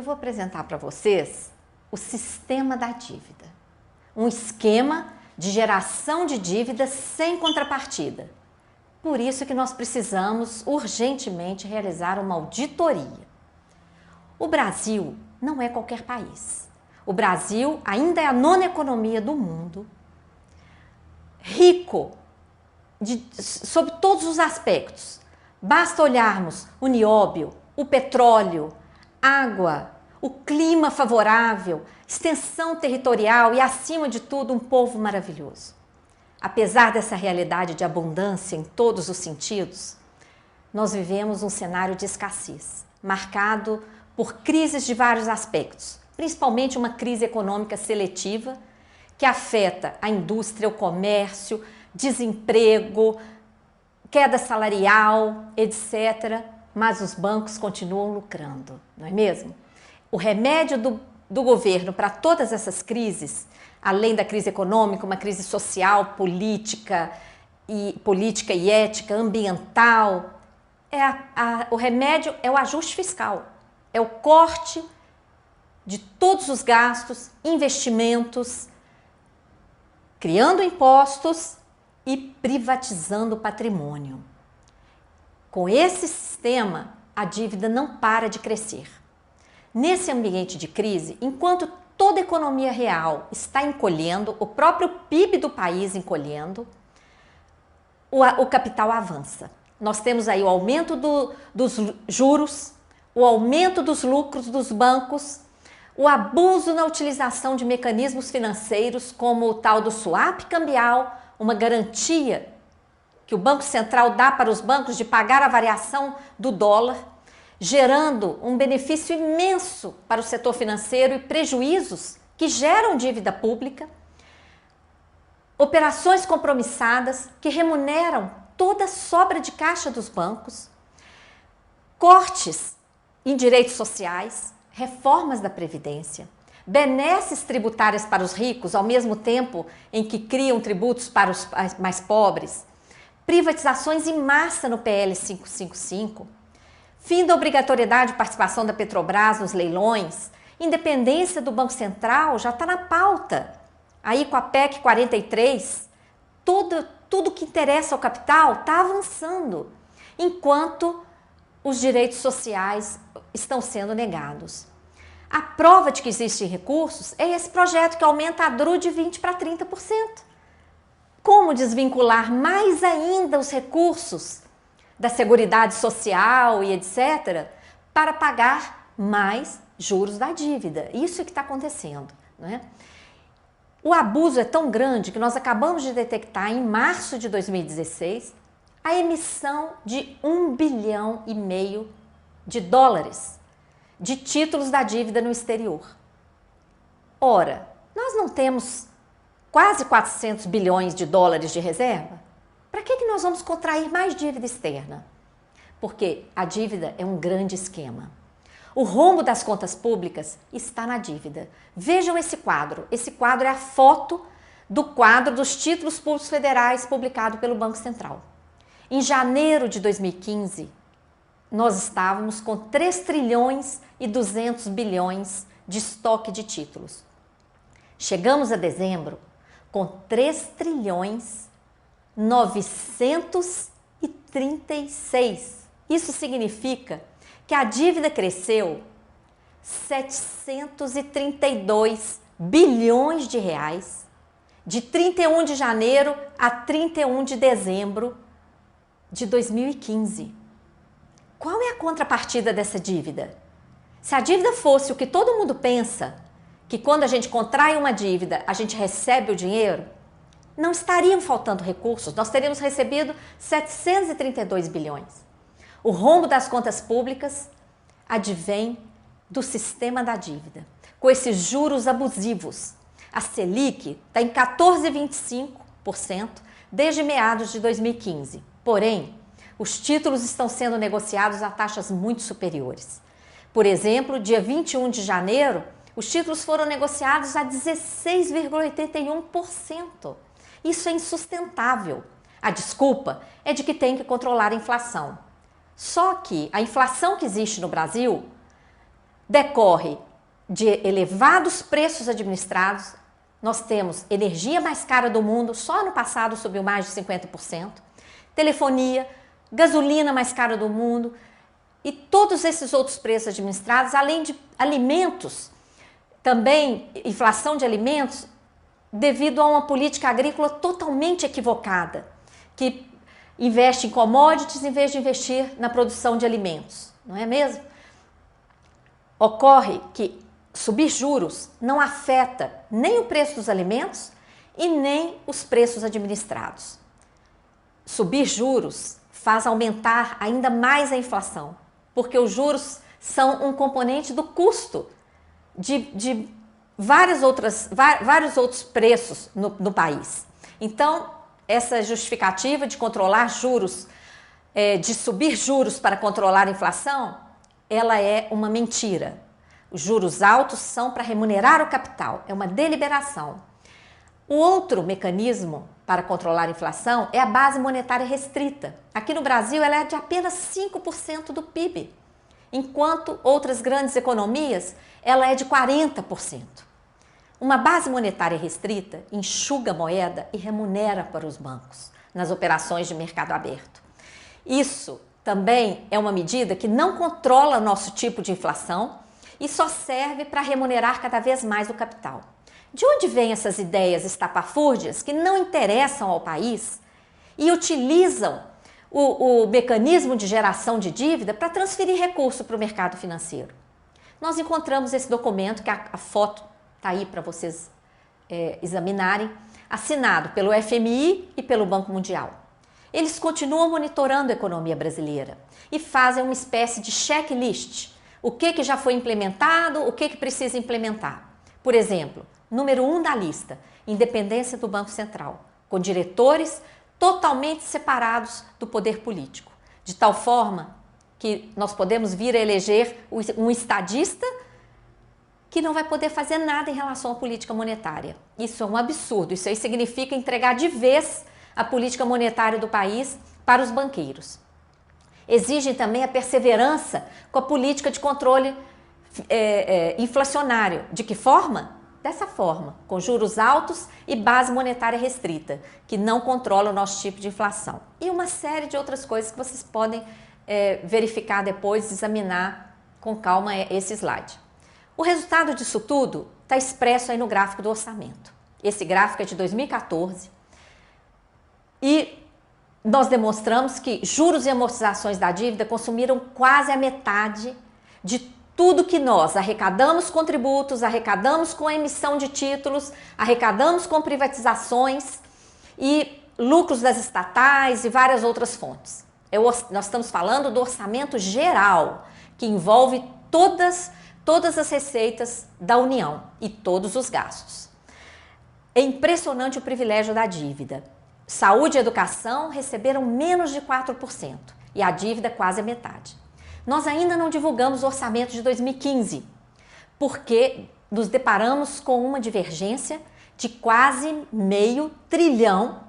vou apresentar para vocês o sistema da dívida. Um esquema de geração de dívidas sem contrapartida. Por isso que nós precisamos urgentemente realizar uma auditoria. O Brasil não é qualquer país. O Brasil ainda é a nona economia do mundo, rico sob todos os aspectos. Basta olharmos o nióbio, o petróleo, água, o clima favorável, extensão territorial e, acima de tudo, um povo maravilhoso. Apesar dessa realidade de abundância em todos os sentidos, nós vivemos um cenário de escassez, marcado por crises de vários aspectos, principalmente uma crise econômica seletiva que afeta a indústria, o comércio, desemprego, queda salarial, etc. Mas os bancos continuam lucrando, não é mesmo? O remédio do governo para todas essas crises, além da crise econômica, uma crise social, política e ética, ambiental, o remédio é o ajuste fiscal, é o corte de todos os gastos, investimentos, criando impostos e privatizando o patrimônio. Com esse sistema, a dívida não para de crescer. Nesse ambiente de crise, enquanto toda a economia real está encolhendo, o próprio PIB do país encolhendo, o capital avança. Nós temos aí o aumento dos juros, o aumento dos lucros dos bancos, o abuso na utilização de mecanismos financeiros como o tal do swap cambial, uma garantia que o Banco Central dá para os bancos de pagar a variação do dólar, gerando um benefício imenso para o setor financeiro e prejuízos que geram dívida pública, operações compromissadas que remuneram toda a sobra de caixa dos bancos, cortes em direitos sociais, reformas da Previdência, benesses tributárias para os ricos, ao mesmo tempo em que criam tributos para os mais pobres, privatizações em massa no PL 555, fim da obrigatoriedade de participação da Petrobras nos leilões, independência do Banco Central já está na pauta. Aí com a PEC 43, tudo que interessa ao capital está avançando, enquanto os direitos sociais estão sendo negados. A prova de que existem recursos é esse projeto que aumenta a DRU de 20% para 30%. Como desvincular mais ainda os recursos da Seguridade Social e etc. para pagar mais juros da dívida? Isso é que está acontecendo, não é? O abuso é tão grande que nós acabamos de detectar em março de 2016 a emissão de 1,5 bilhão de dólares de títulos da dívida no exterior. Ora, nós não temos quase 400 bilhões de dólares de reserva? Para que nós vamos contrair mais dívida externa? Porque a dívida é um grande esquema. O rombo das contas públicas está na dívida. Vejam esse quadro. Esse quadro é a foto do quadro dos títulos públicos federais publicado pelo Banco Central. Em janeiro de 2015, nós estávamos com 3 trilhões e 200 bilhões de estoque de títulos. Chegamos a dezembro com 3 trilhões 936. Isso significa que a dívida cresceu 732 bilhões de reais de 31 de janeiro a 31 de dezembro de 2015. Qual é a contrapartida dessa dívida? Se a dívida fosse o que todo mundo pensa, que quando a gente contrai uma dívida, a gente recebe o dinheiro, não estariam faltando recursos, nós teríamos recebido 732 bilhões. O rombo das contas públicas advém do sistema da dívida, com esses juros abusivos. A Selic está em 14,25% desde meados de 2015. Porém, os títulos estão sendo negociados a taxas muito superiores. Por exemplo, dia 21 de janeiro, os títulos foram negociados a 16,81%. Isso é insustentável. A desculpa é de que tem que controlar a inflação. Só que a inflação que existe no Brasil decorre de elevados preços administrados. Nós temos energia mais cara do mundo, só no passado subiu mais de 50%, telefonia, gasolina mais cara do mundo e todos esses outros preços administrados, além de alimentos, também inflação de alimentos, devido a uma política agrícola totalmente equivocada, que investe em commodities em vez de investir na produção de alimentos, não é mesmo? Ocorre que subir juros não afeta nem o preço dos alimentos e nem os preços administrados. Subir juros faz aumentar ainda mais a inflação, porque os juros são um componente do custo de vários outros preços no país. Então, essa justificativa de controlar juros, de subir juros para controlar a inflação, ela é uma mentira. Os juros altos são para remunerar o capital, é uma deliberação. O outro mecanismo para controlar a inflação é a base monetária restrita. Aqui no Brasil ela é de apenas 5% do PIB, enquanto outras grandes economias ela é de 40%. Uma base monetária restrita enxuga a moeda e remunera para os bancos nas operações de mercado aberto. Isso também é uma medida que não controla o nosso tipo de inflação e só serve para remunerar cada vez mais o capital. De onde vêm essas ideias estapafúrdias que não interessam ao país e utilizam o mecanismo de geração de dívida para transferir recurso para o mercado financeiro? Nós encontramos esse documento, que a foto está aí para vocês examinarem, assinado pelo FMI e pelo Banco Mundial. Eles continuam monitorando a economia brasileira e fazem uma espécie de checklist. O que já foi implementado, o que precisa implementar. Por exemplo, número 1 da lista, independência do Banco Central, com diretores totalmente separados do poder político, de tal forma que nós podemos vir a eleger um estadista que não vai poder fazer nada em relação à política monetária. Isso é um absurdo, isso aí significa entregar de vez a política monetária do país para os banqueiros. Exigem também a perseverança com a política de controle inflacionário. De que forma? Dessa forma, com juros altos e base monetária restrita, que não controla o nosso tipo de inflação. E uma série de outras coisas que vocês podem verificar depois, examinar com calma esse slide. O resultado disso tudo está expresso aí no gráfico do orçamento. Esse gráfico é de 2014 e nós demonstramos que juros e amortizações da dívida consumiram quase a metade de tudo que nós arrecadamos com tributos, arrecadamos com a emissão de títulos, arrecadamos com privatizações e lucros das estatais e várias outras fontes. Nós estamos falando do orçamento geral, que envolve todas as receitas da União e todos os gastos. É impressionante o privilégio da dívida. Saúde e educação receberam menos de 4% e a dívida quase a metade. Nós ainda não divulgamos o orçamento de 2015, porque nos deparamos com uma divergência de quase R$500 bilhão.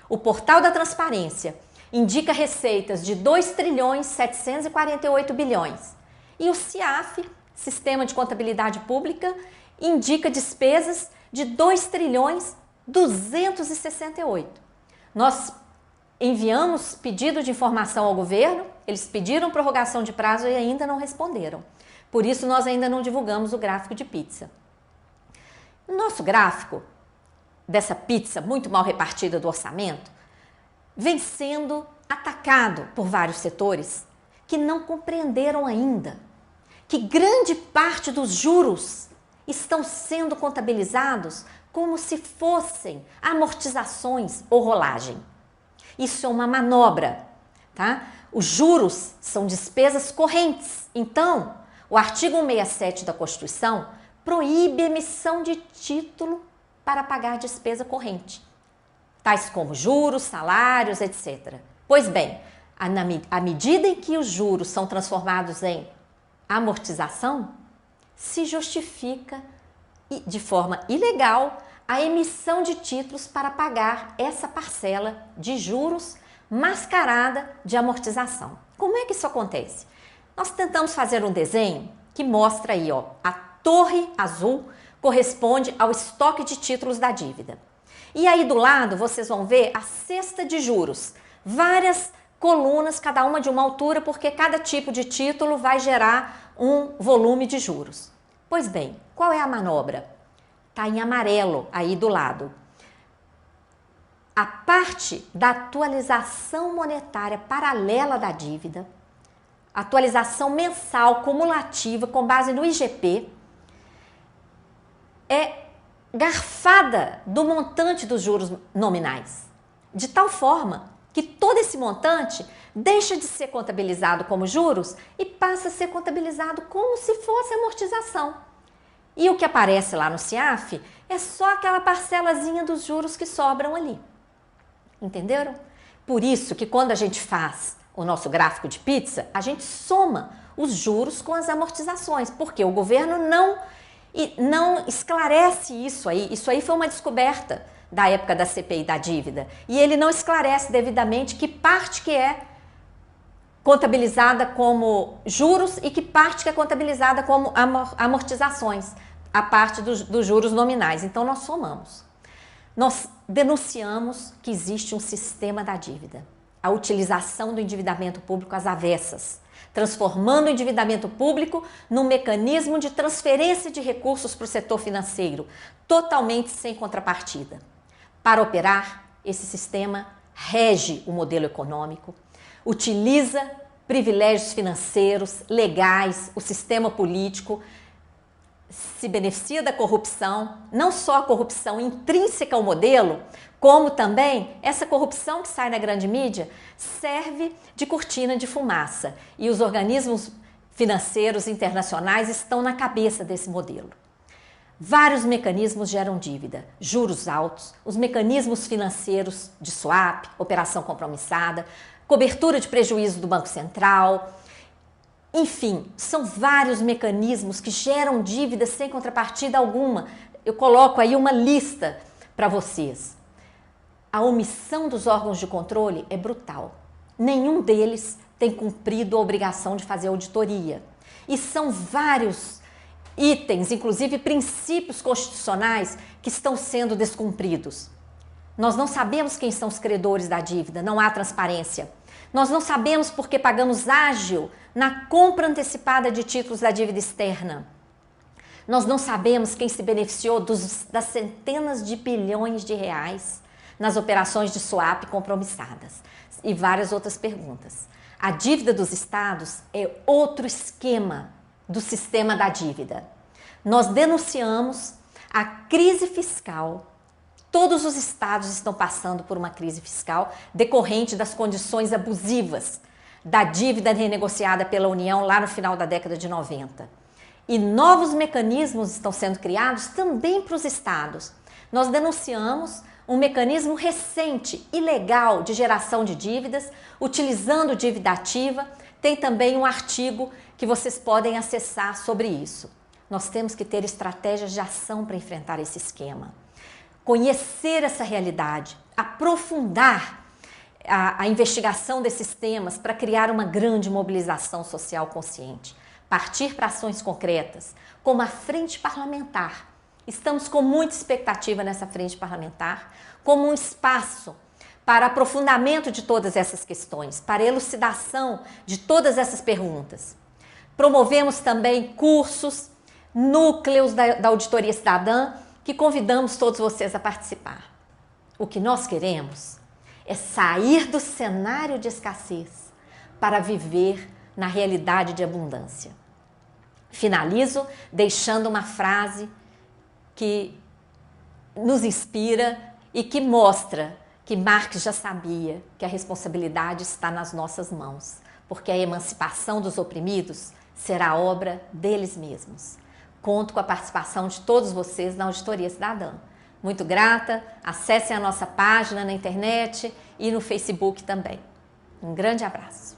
O Portal da Transparência indica receitas de R$2,748 bilhões e o CIAF, Sistema de Contabilidade Pública, indica despesas de R$2,268. Nós enviamos pedido de informação ao governo, eles pediram prorrogação de prazo e ainda não responderam. Por isso, nós ainda não divulgamos o gráfico de pizza. O nosso gráfico, dessa pizza muito mal repartida do orçamento, vem sendo atacado por vários setores que não compreenderam ainda que grande parte dos juros estão sendo contabilizados como se fossem amortizações ou rolagem. Isso é uma manobra, tá? Os juros são despesas correntes. Então, o artigo 167 da Constituição proíbe a emissão de título para pagar despesa corrente, tais como juros, salários, etc. Pois bem, à medida em que os juros são transformados em amortização, se justifica de forma ilegal a emissão de títulos para pagar essa parcela de juros mascarada de amortização. Como é que isso acontece? Nós tentamos fazer um desenho que mostra aí, ó, a torre azul corresponde ao estoque de títulos da dívida. E aí do lado vocês vão ver a cesta de juros, várias colunas, cada uma de uma altura, porque cada tipo de título vai gerar um volume de juros. Pois bem, qual é a manobra? Está em amarelo aí do lado. A parte da atualização monetária paralela da dívida, atualização mensal cumulativa com base no IGP, é garfada do montante dos juros nominais, de tal forma que todo esse montante deixa de ser contabilizado como juros e passa a ser contabilizado como se fosse amortização. E o que aparece lá no CIAF é só aquela parcelazinha dos juros que sobram ali. Entenderam? Por isso que quando a gente faz o nosso gráfico de pizza, a gente soma os juros com as amortizações, porque o governo não esclarece isso aí. Isso aí foi uma descoberta da época da CPI da dívida. E ele não esclarece devidamente que parte que é contabilizada como juros e que parte que é contabilizada como amortizações, a parte dos juros nominais. Então nós somamos. Nós denunciamos que existe um sistema da dívida, a utilização do endividamento público às avessas, transformando o endividamento público num mecanismo de transferência de recursos para o setor financeiro, totalmente sem contrapartida. Para operar, esse sistema rege o modelo econômico, utiliza privilégios financeiros, legais, o sistema político, se beneficia da corrupção, não só a corrupção intrínseca ao modelo, como também essa corrupção que sai na grande mídia serve de cortina de fumaça. E os organismos financeiros internacionais estão na cabeça desse modelo. Vários mecanismos geram dívida, juros altos, os mecanismos financeiros de swap, operação compromissada, cobertura de prejuízo do Banco Central. Enfim, são vários mecanismos que geram dívida sem contrapartida alguma. Eu coloco aí uma lista para vocês. A omissão dos órgãos de controle é brutal. Nenhum deles tem cumprido a obrigação de fazer auditoria. E são vários itens, inclusive princípios constitucionais, que estão sendo descumpridos. Nós não sabemos quem são os credores da dívida, não há transparência. Nós não sabemos porque pagamos ágio na compra antecipada de títulos da dívida externa. Nós não sabemos quem se beneficiou das centenas de bilhões de reais nas operações de swap compromissadas. E várias outras perguntas. A dívida dos estados é outro esquema do sistema da dívida. Nós denunciamos a crise fiscal. Todos os estados estão passando por uma crise fiscal decorrente das condições abusivas da dívida renegociada pela União lá no final da década de 90. E novos mecanismos estão sendo criados também para os estados. Nós denunciamos um mecanismo recente, ilegal, de geração de dívidas, utilizando dívida ativa. Tem também um artigo que vocês podem acessar sobre isso. Nós temos que ter estratégias de ação para enfrentar esse esquema. Conhecer essa realidade, aprofundar a investigação desses temas para criar uma grande mobilização social consciente. Partir para ações concretas, como a frente parlamentar. Estamos com muita expectativa nessa frente parlamentar, como um espaço para aprofundamento de todas essas questões, para elucidação de todas essas perguntas. Promovemos também cursos, núcleos da Auditoria Cidadã, que convidamos todos vocês a participar. O que nós queremos é sair do cenário de escassez para viver na realidade de abundância. Finalizo deixando uma frase que nos inspira e que mostra que Marx já sabia que a responsabilidade está nas nossas mãos, porque a emancipação dos oprimidos será obra deles mesmos. Conto com a participação de todos vocês na Auditoria Cidadã. Muito grata, acessem a nossa página na internet e no Facebook também. Um grande abraço.